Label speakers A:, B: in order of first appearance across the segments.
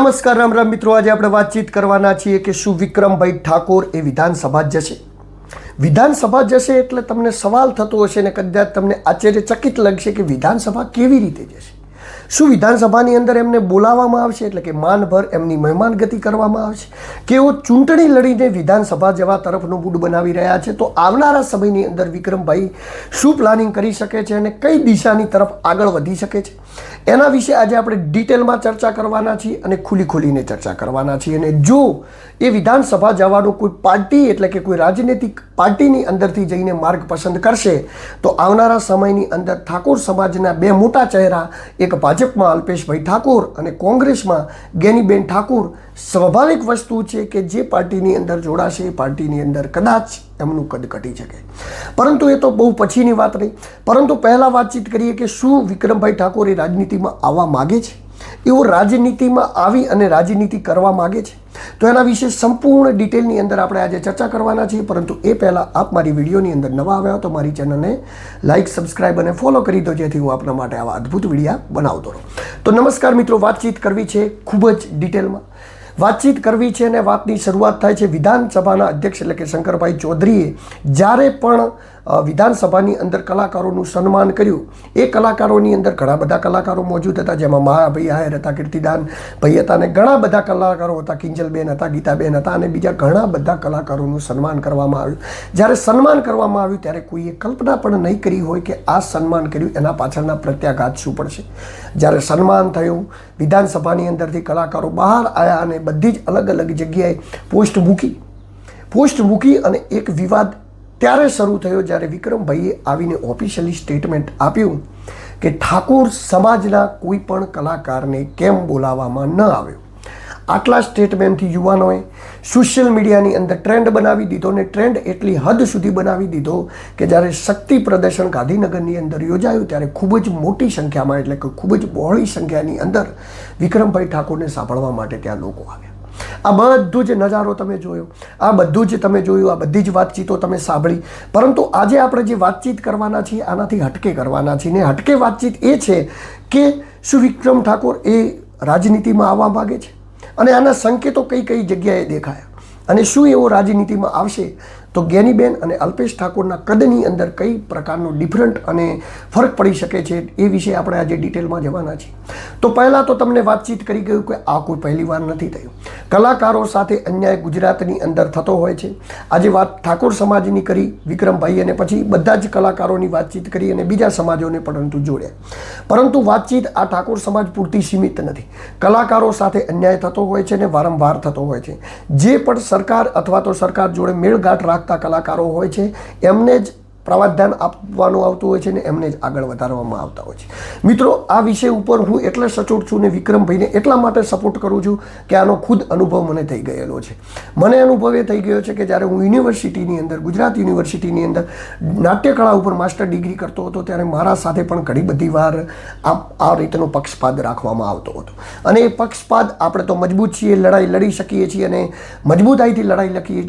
A: નમસ્કાર રામ રામ મિત્રો, આજે આપણે વાતચીત કરવાના છીએ કે શું વિક્રમભાઈ ઠાકોર એ વિધાનસભા જશે. વિધાનસભા જશે એટલે તમને સવાલ થતો હશે ને કદાચ તમને આશ્ચર્યચકિત લાગશે કે વિધાનસભા કેવી રીતે જશે. શું વિધાનસભાની અંદર એમને બોલાવવામાં આવશે એટલે કે માનભર એમની મહેમાનગતિ કરવામાં આવશે કે એઓ ચૂંટણી લડીને વિધાનસભા જવા તરફનો મૂડ બનાવી રહ્યા છે. તો આવનારા સમયની અંદર વિક્રમભાઈ શું પ્લાનિંગ કરી શકે છે અને કઈ દિશાની તરફ આગળ વધી શકે છે એના વિશે આજે આપણે ડિટેલમાં ચર્ચા કરવાના છીએ અને ખુલીને ચર્ચા કરવાના છીએ. અને જો એ વિધાનસભા જવાનું કોઈ પાર્ટી એટલે કે કોઈ રાજનૈતિક પાર્ટીની અંદરથી જઈને માર્ગ પસંદ કરશે તો આવનારા સમયની અંદર ઠાકોર સમાજના બે મોટા ચહેરા, એક ભાજપમાં અલ્પેશભાઈ ઠાકોર અને કોંગ્રેસમાં ગેનીબેન ઠાકોર, સ્વાભાવિક વસ્તુ છે કે જે પાર્ટીની અંદર જોડાશે એ પાર્ટીની અંદર કદાચ એમનું કદ ઘટી શકે. પરંતુ એ તો બહુ પછીની વાત નહીં. પરંતુ પહેલાં વાતચીત કરીએ કે શું વિક્રમભાઈ ઠાકોર એ રાજનીતિમાં આવવા માગે છે, એઓ રાજનીતિમાં આવી અને રાજનીતિ કરવા માગે છે. તો એના વિશે સંપૂર્ણ ડિટેલની અંદર આપણે આજે ચર્ચા કરવાના છીએ. પરંતુ એ પહેલાં આપ મારી વિડીયોની અંદર નવા આવ્યા હો તો મારી ચેનલને લાઇક, સબસ્ક્રાઈબ અને ફોલો કરી દો, જેથી હું આપના માટે આવા અદ્ભુત વિડીયા બનાવતો રહું. તો નમસ્કાર મિત્રો, વાતચીત કરવી છે ખૂબ જ ડિટેલમાં વાતચીત કરવી છે અને વાતની શરૂઆત થાય છે વિધાનસભાના અધ્યક્ષ એટલે કે શંકરભાઈ ચૌધરીએ જ્યારે પણ વિધાનસભાની અંદર કલાકારોનું સન્માન કર્યું. એ કલાકારોની અંદર ઘણા બધા કલાકારો મોજૂદ હતા, જેમાં મહાભાઈ આયર હતા, કીર્તિદાન ભાઈ હતા અને ઘણા બધા કલાકારો હતા, કિંજલબેન હતા, ગીતાબેન હતા અને બીજા ઘણા બધા કલાકારોનું સન્માન કરવામાં આવ્યું. જ્યારે સન્માન કરવામાં આવ્યું ત્યારે કોઈએ કલ્પના પણ નહીં કરી હોય કે આ સન્માન કર્યું એના પાછળના પ્રત્યાઘાત શું પડશે. જ્યારે સન્માન થયું, વિધાનસભાની અંદરથી કલાકારો બહાર આવ્યા અને બધી જ અલગ અલગ જગ્યાએ પોસ્ટ મૂકી અને એક વિવાદ ત્યારે શરૂ થયો જ્યારે વિક્રમભાઈએ આવીને ઓફિશિયલી સ્ટેટમેન્ટ આપ્યું કે ઠાકોર સમાજના કોઈ પણ કલાકારને કેમ બોલાવવામાં ન આવ્યો. આટલા સ્ટેટમેન્ટથી યુવાનોએ સોશિયલ મીડિયાની અંદર ટ્રેન્ડ બનાવી દીધો ને ટ્રેન્ડ એટલી હદ સુધી બનાવી દીધો કે જ્યારે શક્તિ પ્રદર્શન ગાંધીનગરની અંદર યોજાયું ત્યારે ખૂબ જ મોટી સંખ્યામાં એટલે કે ખૂબ જ બહોળી સંખ્યાની અંદર વિક્રમભાઈ ઠાકોરને સાંભળવા માટે ત્યાં લોકો આવ્યા. આ બધું જ નજારો તમે જોયો, આ બધું જ તમે જોયું, આ બધી જ વાતચીતો તમે સાંભળી. પરંતુ આજે આપણે જે વાતચીત કરવાના છીએ આનાથી હટકે કરવાના છીએ ને હટકે વાતચીત એ છે કે શું વિક્રમ ઠાકોર એ રાજનીતિમાં આવવા માગે છે અને આના સંકેતો કઈ કઈ જગ્યાએ દેખાયા અને શું એવો રાજનીતિમાં આવશે તો ગેનીબેન અને અલ્પેશ ઠાકોરના કદની અંદર કઈ પ્રકારનો ડિફરન્ટ અને ફરક પડી શકે છે એ વિશે આપણે આજે ડિટેલમાં જવાના છીએ. તો પહેલાં તો તમને વાતચીત કરી ગયું કે આ કોઈ પહેલી વાર નથી થયું. કલાકારો સાથે અન્યાય ગુજરાતની અંદર થતો હોય છે. આજે વાત ઠાકોર સમાજની કરી વિક્રમભાઈ અને પછી બધા જ કલાકારોની વાતચીત કરી અને બીજા સમાજોને પરંતુ જોડ્યા. પરંતુ વાતચીત આ ઠાકોર સમાજ પૂરતી સીમિત નથી. કલાકારો સાથે અન્યાય થતો હોય છે અને વારંવાર થતો હોય છે. જે પણ સરકાર અથવા તો સરકાર જોડે મેળગાંઠ રાખતા કલાકારો હોય છે એમને જ પ્રાવધાન આપવાનું આવતું હોય છે ને એમને જ આગળ વધારવામાં આવતા હોય છે. મિત્રો, આ વિષય ઉપર હું એટલે સચોટ છું ને વિક્રમભાઈને એટલા માટે સપોર્ટ કરું છું કે આનો ખુદ અનુભવ મને થઈ ગયેલો છે. મને અનુભવ એ થઈ ગયો છે કે જ્યારે હું યુનિવર્સિટીની અંદર, ગુજરાત યુનિવર્સિટીની અંદર નાટ્યકળા ઉપર માસ્ટર ડિગ્રી કરતો હતો ત્યારે મારા સાથે પણ ઘણી બધી વાર આ રીતનો પક્ષપાત રાખવામાં આવતો હતો. અને એ પક્ષપાત આપણે તો મજબૂત છીએ, લડાઈ લડી શકીએ છીએ અને મજબૂતાઈથી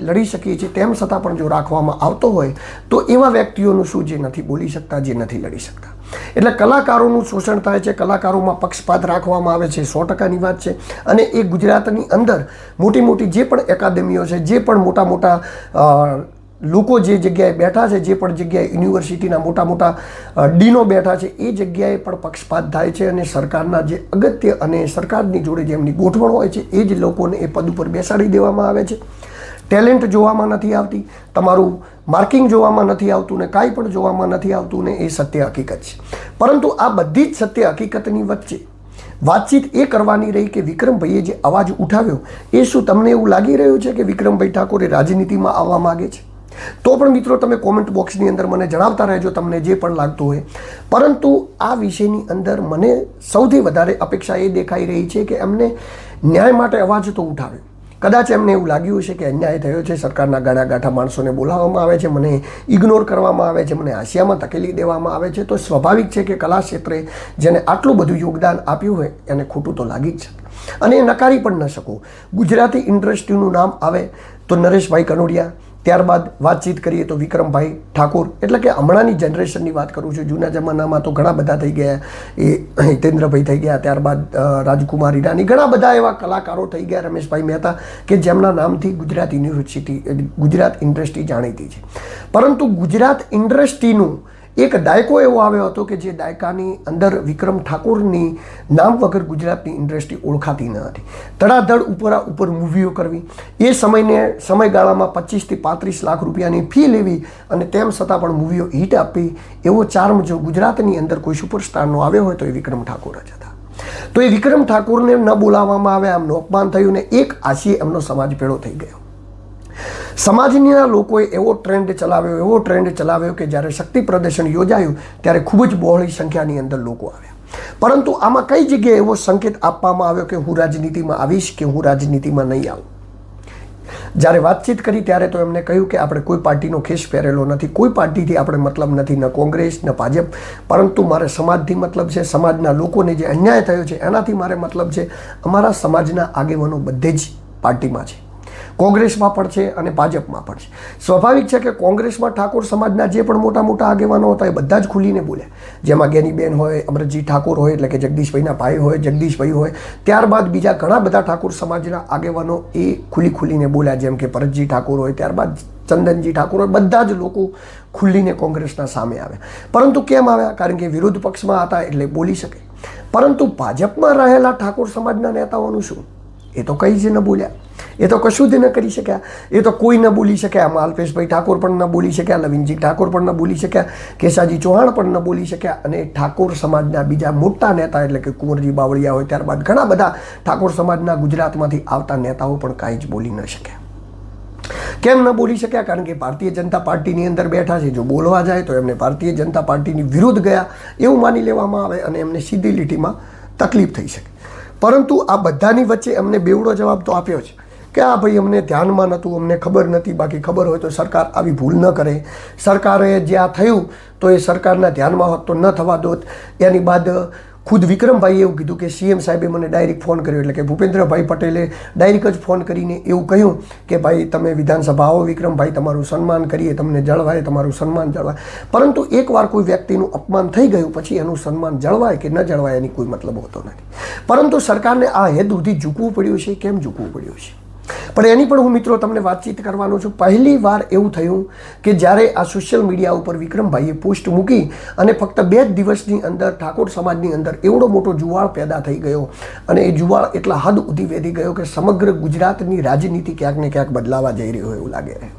A: લડી શકીએ છીએ, તેમ છતાં પણ જો રાખવામાં આવતો હોય તો એવા વ્યક્તિઓનું શું જે નથી બોલી શકતા, જે નથી લડી શકતા. એટલે કલાકારોનું શોષણ થાય છે, કલાકારોમાં પક્ષપાત રાખવામાં આવે છે, 100%ની વાત છે. અને એ ગુજરાતની અંદર મોટી જે પણ એકાડેમીઓ છે, જે પણ મોટા લોકો જે જગ્યાએ બેઠા છે, જે પણ જગ્યાએ યુનિવર્સિટીના મોટા ડીનો બેઠા છે, એ જગ્યાએ પણ પક્ષપાત થાય છે અને સરકારના જે અગત્ય અને સરકારની જોડે જે એમની ગોઠવણ હોય છે એ જ લોકોને એ પદ ઉપર બેસાડી દેવામાં આવે છે. ટેલેન્ટ જોવામાં નથી આવતી, તમારું માર્કિંગ જોવામાં નથી આવતું ને કાંઈ પણ જોવામાં નથી આવતું ને એ સત્ય હકીકત છે. પરંતુ આ બધી જ સત્ય હકીકતની વચ્ચે વાતચીત એ કરવાની રહી કે વિક્રમભાઈએ જે અવાજ ઉઠાવ્યો એ શું તમને એવું લાગી રહ્યું છે કે વિક્રમભાઈ ઠાકોર એ રાજનીતિમાં આવવા માગે છે? તો પણ મિત્રો તમે કોમેન્ટ બોક્સની અંદર મને જણાવતા રહેજો તમને જે પણ લાગતું હોય. પરંતુ આ વિષયની અંદર મને સૌથી વધારે અપેક્ષા એ દેખાઈ રહી છે કે એમને ન્યાય માટે અવાજ તો ઉઠાવ્યો. કદાચ એમને એવું લાગ્યું હશે કે અન્યાય થયો છે, સરકારના ગાંઠા માણસોને બોલાવવામાં આવે છે, મને ઇગ્નોર કરવામાં આવે છે, મને હાંસિયામાં ધકેલી દેવામાં આવે છે. તો સ્વાભાવિક છે કે કલા ક્ષેત્રે જેને આટલું બધું યોગદાન આપ્યું હોય એને ખોટું તો લાગી જ શકે અને એ નકારી પણ ન શકો. ગુજરાતી ઇન્ડસ્ટ્રીનું નામ આવે તો નરેશભાઈ કનોડિયા, ત્યારબાદ વાતચીત કરીએ તો વિક્રમભાઈ ઠાકોર, એટલે કે હમણાંની જનરેશનની વાત કરું છું. જૂના જમાનામાં તો ઘણા બધા થઈ ગયા, એ હિતેન્દ્રભાઈ થઈ ગયા, ત્યારબાદ રાજકુમાર ઈરાની, ઘણા બધા એવા કલાકારો થઈ ગયા, રમેશભાઈ મહેતા, કે જેમના નામથી ગુજરાત યુનિવર્સિટી, ગુજરાત ઇન્ડસ્ટ્રી જાણીતી છે. પરંતુ ગુજરાત ઇન્ડસ્ટ્રીનું એક દાયકો એવો આવ્યો હતો કે જે દાયકાની અંદર વિક્રમ ઠાકોરની નામ વગર ગુજરાતની ઇન્ડસ્ટ્રી ઓળખાતી ન હતી. ધડાધડ ઉપર મૂવીઓ કરવી, એ સમયગાળામાં 25 થી 35 લાખ રૂપિયાની ફી લેવી અને તેમ છતાં પણ મૂવીઓ હિટ આપવી, એવો ચાર્મ જો ગુજરાતની અંદર કોઈ સુપરસ્ટારનો આવ્યો હોય તો એ વિક્રમ ઠાકોર જ હતા. તો એ વિક્રમ ઠાકોરને ન બોલાવવામાં આવે, એમનું અપમાન થયું ને એક આશીએ એમનો સમાજ ભેળો થઈ ગયો. સમાજના લોકોએ એવો ટ્રેન્ડ ચલાવ્યો કે જ્યારે શક્તિ પ્રદર્શન યોજાયું ત્યારે ખૂબ જ બહોળી સંખ્યાની અંદર લોકો આવ્યા. પરંતુ આમાં કઈ જગ્યાએ એવો સંકેત આપવામાં આવ્યો કે હું રાજનીતિમાં આવીશ કે હું રાજનીતિમાં નહીં આવું? જ્યારે વાતચીત કરી ત્યારે તો એમને કહ્યું કે આપણે કોઈ પાર્ટીનો ખેસ પહેરેલો નથી, કોઈ પાર્ટીથી આપણે મતલબ નથી, ન કોંગ્રેસ ન ભાજપ, પરંતુ મારે સમાજથી મતલબ છે, સમાજના લોકોને જે અન્યાય થયો છે એનાથી મારે મતલબ છે. અમારા સમાજના આગેવાનો બધે જ પાર્ટીમાં છે, કોંગ્રેસમાં પણ છે અને ભાજપમાં પણ છે. સ્વાભાવિક છે કે કોંગ્રેસમાં ઠાકોર સમાજના જે પણ મોટા મોટા આગેવાનો હતા એ બધા જ ખુલીને બોલ્યા, જેમાં ગેનીબેન હોય, અમરજી ઠાકોર હોય એટલે કે જગદીશભાઈના ભાઈ હોય, જગદીશભાઈ હોય, ત્યારબાદ બીજા ઘણા બધા ઠાકોર સમાજના આગેવાનો એ ખુલીને બોલ્યા, જેમ કે ભરતજી ઠાકોર હોય, ત્યારબાદ ચંદનજી ઠાકોર હોય, બધા જ લોકો ખુલીને કોંગ્રેસના સામે આવ્યા. પરંતુ કેમ આવ્યા? કારણ કે વિરોધ પક્ષમાં હતા એટલે બોલી શકે. પરંતુ ભાજપમાં રહેલા ઠાકોર સમાજના નેતાઓનું શું? એ તો કંઈ જ ન બોલ્યા, એ તો કશું જ ન કરી શક્યા, એ તો કોઈ ન બોલી શક્યા. આમાં અલ્પેશભાઈ ઠાકોર પણ ન બોલી શક્યા, લવિનજી ઠાકોર પણ ન બોલી શક્યા, કેશાજી ચૌહાણ પણ ન બોલી શક્યા, અને ઠાકોર સમાજના બીજા મોટા નેતા એટલે કે કુંવરજી બાવળિયા હોય, ત્યારબાદ ઘણા બધા ઠાકોર સમાજના ગુજરાતમાંથી આવતા નેતાઓ પણ કાંઈ જ બોલી ન શક્યા. કેમ ન બોલી શક્યા? કારણ કે ભારતીય જનતા પાર્ટીની અંદર બેઠા છે, જો બોલવા જાય તો એમને ભારતીય જનતા પાર્ટીની વિરુદ્ધ ગયા એવું માની લેવામાં આવે અને એમને સીધી લીટીમાં તકલીફ થઈ શકે. પરંતુ આ બધાની વચ્ચે અમને બેવડો જવાબ તો આપ્યો છે કે આ ભાઈ અમને ધ્યાનમાં નહોતું, અમને ખબર નથી, બાકી ખબર હોય તો સરકાર આવી ભૂલ ન કરે. સરકારે જ્યાં થયું તો એ સરકારના ધ્યાનમાં હોત તો ન થવા દોત. એની બાદ ખુદ વિક્રમભાઈએ એવું કીધું કે સીએમ સાહેબે મને ડાયરેક્ટ ફોન કર્યો, એટલે કે ભૂપેન્દ્રભાઈ પટેલે ડાયરેક્ટ જ ફોન કરીને એવું કહ્યું કે ભાઈ તમે વિધાનસભા આવો વિક્રમભાઈ, તમારું સન્માન કરીએ, તમને જળવાય, તમારું સન્માન જળવાય. પરંતુ એકવાર કોઈ વ્યક્તિનું અપમાન થઈ ગયું પછી એનું સન્માન જળવાય કે ન જળવાય એની કોઈ મતલબ હોતો નથી. પરંતુ સરકારને આ હેદ સુધી ઝૂકવું પડ્યું છે. કેમ ઝૂકવું પડ્યું છે? પણ એની પણ હું મિત્રો તમને વાતચીત કરવાનો છું. પહેલી વાર એવું થયું કે જ્યારે આ સોશિયલ મીડિયા ઉપર વિક્રમભાઈએ પોસ્ટ મૂકી અને ફક્ત 2 જ દિવસની અંદર ઠાકોર સમાજની અંદર એવડો મોટો જુવાળ પેદા થઈ ગયો, અને એ જુવાળ એટલા હદ સુધી વધી ગયો કે સમગ્ર ગુજરાતની રાજનીતિ ક્યાંક ને ક્યાંક બદલાવા જઈ રહ્યો એવું લાગે છે.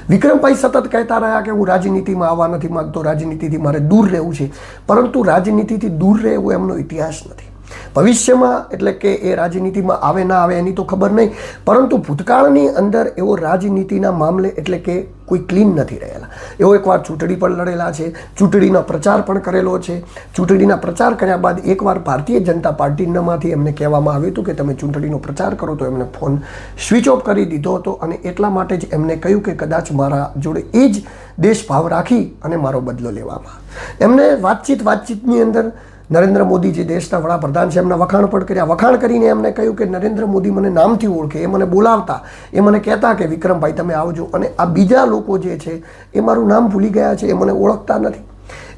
A: વિક્રમભાઈ સતત કહેતા રહ્યા કે હું રાજનીતિમાં આવવા નથી માગતો, રાજનીતિથી મારે દૂર રહેવું છે. પરંતુ રાજનીતિથી દૂર રહેવું એમનો ઇતિહાસ નથી. ભવિષ્યમાં એટલે કે એ રાજનીતિમાં આવે ના આવે એની તો ખબર નહીં, પરંતુ ભૂતકાળની અંદર એવો રાજનીતિના મામલે એટલે કે કોઈ ક્લીન નથી રહેલા. એવો એકવાર ચૂંટણી પણ લડેલા છે, ચૂંટણીનો પ્રચાર પણ કરેલો છે. ચૂંટણીના પ્રચાર કર્યા બાદ એકવાર ભારતીય જનતા પાર્ટીમાંથી એમને કહેવામાં આવ્યું હતું કે તમે ચૂંટણીનો પ્રચાર કરો, તો એમને ફોન સ્વિચ ઓફ કરી દીધો હતો. અને એટલા માટે જ એમને કહ્યું કે કદાચ મારા જોડે એ જ દેશભાવ રાખી અને મારો બદલો લેવામાં. એમને વાતચીતની અંદર નરેન્દ્ર મોદી જે દેશના વડાપ્રધાન છે એમના વખાણ પણ કર્યા. વખાણ કરીને એમને કહ્યું કે નરેન્દ્ર મોદી મને નામથી ઓળખે, એ મને બોલાવતા, એ મને કહેતા કે વિક્રમભાઈ તમે આવજો. અને આ બીજા લોકો જે છે એ મારું નામ ભૂલી ગયા છે, એ મને ઓળખતા નથી.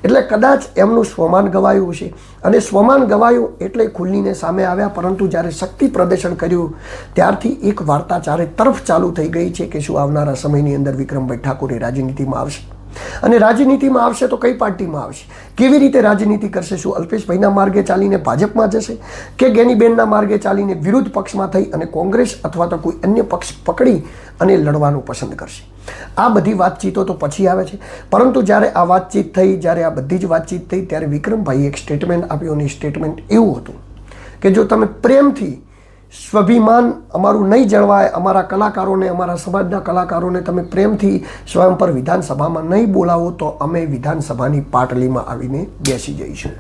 A: એટલે કદાચ એમનું સ્વમાન ગવાયું છે, અને સ્વમાન ગવાયું એટલે ખુલ્લીને સામે આવ્યા. પરંતુ જ્યારે શક્તિ પ્રદર્શન કર્યું ત્યારથી એક વાર્તા ચારે તરફ ચાલુ થઈ ગઈ છે કે શું આવનારા સમયની અંદર વિક્રમભાઈ ઠાકોર એ રાજનીતિમાં આવશે, અને રાજનીતિમાં આવશે તો કઈ પાર્ટીમાં આવશે, કેવી રીતે રાજનીતિ કરશે? શું અલ્પેશભાઈના માર્ગે ચાલીને ભાજપમાં જશે કે ગેનીબેનના માર્ગે ચાલીને વિરોધ પક્ષમાં થઈ અને કોંગ્રેસ અથવા તો કોઈ અન્ય પક્ષ પકડી અને લડવાનું પસંદ કરશે? આ બધી વાતચીતો તો પછી આવે છે. પરંતુ જ્યારે આ વાતચીત થઈ, જ્યારે આ બધી જ વાતચીત થઈ, ત્યારે વિક્રમભાઈએ એક સ્ટેટમેન્ટ આપ્યું, અને સ્ટેટમેન્ટ એવું હતું કે જો તમે પ્રેમથી સ્વાભિમાન અમારું નહીં જળવાય, અમારા કલાકારોને, અમારા સમાજના કલાકારોને તમે પ્રેમથી સ્વયં પર વિધાનસભામાં નહીં બોલાવો, તો અમે વિધાનસભાની પાટલીમાં આવીને બેસી જઈશું.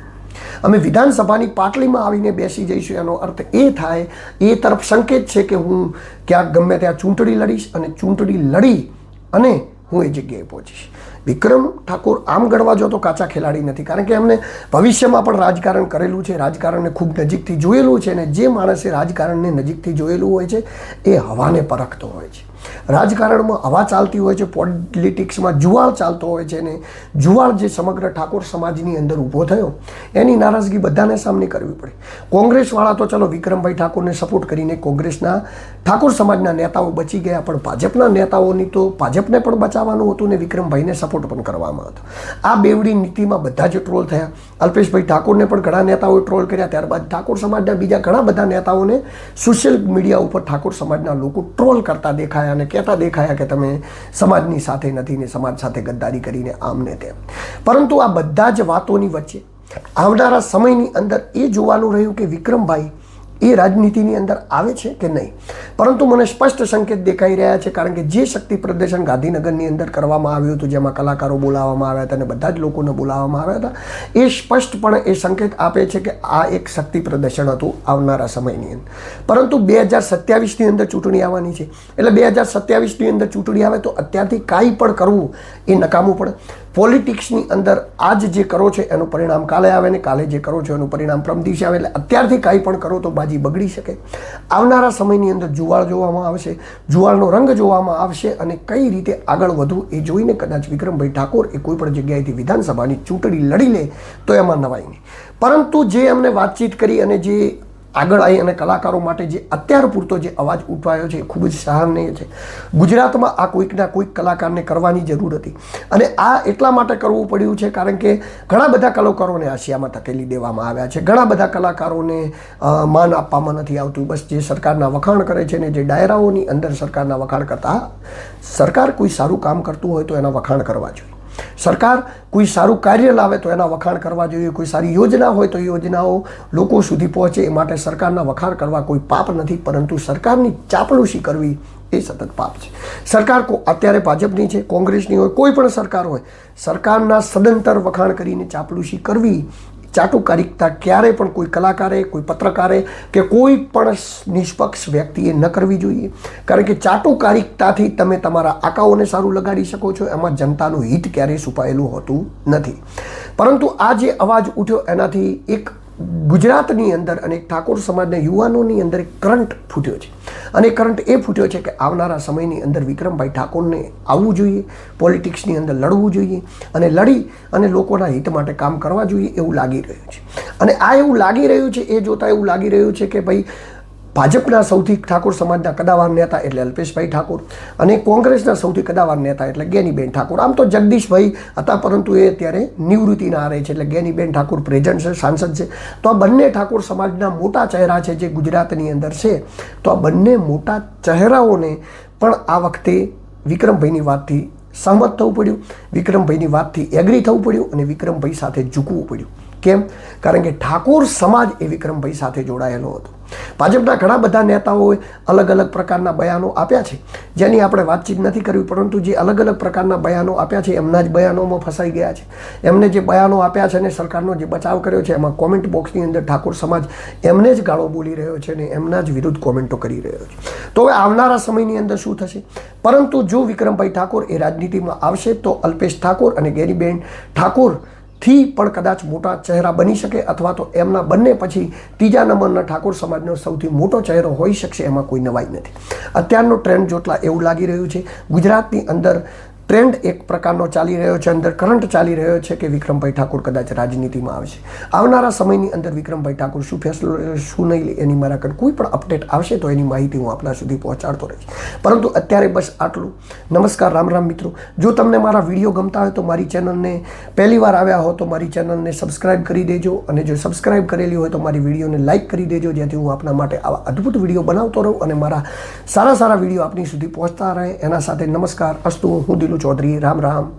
A: અમે વિધાનસભાની પાટલીમાં આવીને બેસી જઈશું. એનો અર્થ એ થાય, એ તરફ સંકેત છે કે હું ક્યાંક ગમે ત્યાં ચૂંટણી લડીશ, અને ચૂંટણી લડી અને હું એ જગ્યાએ પહોંચીશ. વિક્રમ ઠાકોર આમ ગણવા જો તો કાચા ખેલાડી નથી, કારણ કે એમને ભવિષ્યમાં પણ રાજકારણ કરેલું છે, રાજકારણને ખૂબ નજીકથી જોયેલું છે, અને જે માણસે રાજકારણને નજીકથી જોયેલું હોય છે એ હવાને પરખતો હોય છે. રાજકારણમાં હવા ચાલતી હોય છે, પોલિટિક્સમાં જુવાળ ચાલતો હોય છે, અને જુવાળ જે સમગ્ર ઠાકોર સમાજની અંદર ઊભો થયો એની નારાજગી બધાને સામે કરવી પડી. કોંગ્રેસવાળા તો ચલો વિક્રમભાઈ ઠાકોરને સપોર્ટ કરીને કોંગ્રેસના ઠાકોર સમાજના નેતાઓ બચી ગયા, પણ ભાજપના નેતાઓની તો ભાજપને પણ બચાવવાનું હતું ને વિક્રમભાઈને સપોર્ટ પણ કરવામાં હતો. આ બેવડી નીતિમાં બધા જ ટ્રોલ થયા. અલ્પેશભાઈ ઠાકોરને પણ ઘણા નેતાઓએ ટ્રોલ કર્યા, ત્યારબાદ ઠાકોર સમાજના બીજા ઘણા બધા નેતાઓને સોશિયલ મીડિયા ઉપર ઠાકોર સમાજના લોકો ટ્રોલ કરતા દેખાયા અને કહેતા દેખાયા કે તમે સમાજની સાથે નથી ને સમાજ સાથે ગદ્દારી કરીને આમ ને તેમ. પરંતુ આ બધા જ વાતોની વચ્ચે આવનારા સમયની અંદર એ જોવાનું રહ્યું કે વિક્રમભાઈ એ રાજનીતિની અંદર આવે છે કે નહીં. પરંતુ મને સ્પષ્ટ સંકેત દેખાઈ રહ્યા છે, કારણ કે જે શક્તિ પ્રદર્શન ગાંધીનગરની અંદર કરવામાં આવ્યું હતું, જેમાં કલાકારો બોલાવવામાં આવ્યા હતા અને બધા જ લોકોને બોલાવવામાં આવ્યા હતા, એ સ્પષ્ટપણે એ સંકેત આપે છે કે આ એક શક્તિ પ્રદર્શન હતું આવનારા સમયની અંદર. પરંતુ 2027ની અંદર ચૂંટણી આવવાની છે, એટલે 2027ની અંદર ચૂંટણી આવે તો અત્યારથી કાંઈ પણ કરવું એ નકામું પડે. પોલિટિક્સની અંદર આજ જે કરો છો એનું પરિણામ કાલે આવે ને કાલે જે કરો છો એનું પરિણામ પરમ દિવસે આવે, એટલે અત્યારથી કાંઈ પણ કરો તો બાજી બગડી શકે. આવનારા સમયની અંદર જુવાળ જોવામાં આવશે, જુવાળનો રંગ જોવામાં આવશે, અને કઈ રીતે આગળ વધવું એ જોઈને કદાચ વિક્રમભાઈ ઠાકોર એ કોઈ પણ જગ્યાએથી વિધાનસભાની ચૂંટણી લડી લે તો એમાં નવાઈ નહીં. પરંતુ જે અમને વાતચીત કરી અને જે આગળ આવી અને કલાકારો માટે જે અત્યાર પૂરતો જે અવાજ ઉઠવાયો છે એ ખૂબ જ સરાહનીય છે. ગુજરાતમાં આ કોઈકના કોઈક કલાકારને કરવાની જરૂર હતી, અને આ એટલા માટે કરવું પડ્યું છે કારણ કે ઘણા બધા કલાકારોને આશિયામાં ધકેલી દેવામાં આવ્યા છે, ઘણા બધા કલાકારોને માન આપવામાં નથી આવતું. બસ જે સરકારના વખાણ કરે છે ને જે ડાયરાઓની અંદર સરકારના વખાણ કરતા, સરકાર કોઈ સારું કામ કરતું હોય તો એના વખાણ કરવા જોઈએ, સરકાર કોઈ સારું કાર્ય લાવે તો એના વખાણ કરવા જોઈએ, કોઈ સારી યોજના હોય તો યોજનાઓ લોકો સુધી પહોંચે એ માટે સરકારના વખાણ કરવા કોઈ પાપ નથી, પરંતુ સરકારની ચાપલૂસી કરવી એ સતત પાપ છે. સરકાર અત્યારે ભાજપની છે, કોંગ્રેસની હોય, કોઈ પણ સરકાર હોય, સરકારના સદંતર વખાણ કરીને ચાપલૂસી કરવી, ચાટુકારિકતા ક્યારે પણ કોઈ કલાકારે, કોઈ પત્રકારે કે કોઈ પણ નિષ્પક્ષ વ્યક્તિએ ન કરવી જોઈએ. કારણ કે ચાટુકારિકતાથી તમે તમારા આંકાઓને સારું લગાડી શકો છો, એમાં જનતાનું હિત ક્યારેય છુપાયેલું હોતું નથી. પરંતુ આ જે અવાજ ઉઠ્યો એનાથી એક ગુજરાતની અંદર અને ઠાકોર સમાજના યુવાનોની અંદર એક કરંટ ફૂટ્યો છે, અને કરંટ એ ફૂટ્યો છે કે આવનારા સમયની અંદર વિક્રમભાઈ ઠાકોરને આવવું જોઈએ, પોલિટિક્સની અંદર લડવું જોઈએ, અને લડી અને લોકોના હિત માટે કામ કરવા જોઈએ એવું લાગી રહ્યું છે. અને આ એવું લાગી રહ્યું છે એ જોતાં એવું લાગી રહ્યું છે કે ભાઈ ભાજપના સૌથી ઠાકોર સમાજના કદાવાર નેતા એટલે અલ્પેશભાઈ ઠાકોર, અને કોંગ્રેસના સૌથી કદાવાર નેતા એટલે જ્ઞાનીબેન ઠાકોર. આમ તો જગદીશભાઈ હતા, પરંતુ એ અત્યારે નિવૃત્તિના આરે છે, એટલે જ્ઞાનીબેન ઠાકોર પ્રેઝન્ટ છે, સાંસદ છે. તો આ બંને ઠાકોર સમાજના મોટા ચહેરા છે જે ગુજરાતની અંદર છે. તો આ બંને મોટા ચહેરાઓને પણ આ વખતે વિક્રમભાઈની વાતથી સહમત થવું પડ્યું, વિક્રમભાઈની વાતથી એગ્રી થવું પડ્યું, અને વિક્રમભાઈ સાથે ઝૂકવું પડ્યું. કેમ? કારણ કે ઠાકોર સમાજ એ વિક્રમભાઈ સાથે જોડાયેલો હતો. ભાજપના ઘણા બધા નેતાઓએ અલગ અલગ પ્રકારના બયાનો આપ્યા છે, જેની આપણે વાતચીત નથી કરવી, પરંતુ જે અલગ અલગ પ્રકારના બયાનો આપ્યા છે એમના જ બયાનોમાં ફસાઈ ગયા છે. એમને જે બયાનો આપ્યા છે અને સરકારનો જે બચાવ કર્યો છે એમાં કોમેન્ટ બોક્સની અંદર ઠાકોર સમાજ એમને જ ગાળો બોલી રહ્યો છે અને એમના જ વિરુદ્ધ કોમેન્ટો કરી રહ્યો છે. તો હવે આવનારા સમયની અંદર શું થશે? પરંતુ જો વિક્રમભાઈ ઠાકોર એ રાજનીતિમાં આવશે તો અલ્પેશ ઠાકોર અને જ્ઞાનીબેન ઠાકોર થી પણ કદાચ મોટા ચહેરા બની શકે, અથવા તો એમના બંને પછી ત્રીજા નંબરના ઠાકોર સમાજનો સૌથી મોટો ચહેરો હોઈ શકશે, એમાં કોઈ નવાઈ નથી. અત્યારનો ટ્રેન્ડ જોટલા એવું લાગી રહ્યું છે, ગુજરાતની અંદર ટ્રેન્ડ એક પ્રકારનો ચાલી રહ્યો છે, અંદર કરંટ ચાલી રહ્યો છે કે વિક્રમભાઈ ઠાકોર કદાચ રાજનીતિમાં આવશે. આવનારા સમયની અંદર વિક્રમભાઈ ઠાકોર શું ફેસલો શું નહીં લે એની મારા કન કોઈ પણ અપડેટ આવશે તો એની માહિતી હું આપણા સુધી પહોંચાડતો રહીશ. પરંતુ અત્યારે બસ આટલું. નમસ્કાર, રામ રામ મિત્રો. જો તમને મારા વિડીયો ગમતા હોય તો મારી ચેનલને પહેલી વાર આવ્યા હો તો મારી ચેનલને સબસ્ક્રાઈબ કરી દેજો, અને જો સબસ્ક્રાઈબ કરેલી હોય તો મારી વિડીયોને લાઇક કરી દેજો, જેથી હું આપના માટે આવા અદ્ભુત વિડીયો બનાવતો રહું અને મારા સારા સારા વિડીયો આપની સુધી પહોંચતા રહે. એના સાથે નમસ્કાર, અસ્તુ. હું દિલુ ચૌધરી. રામ રામ.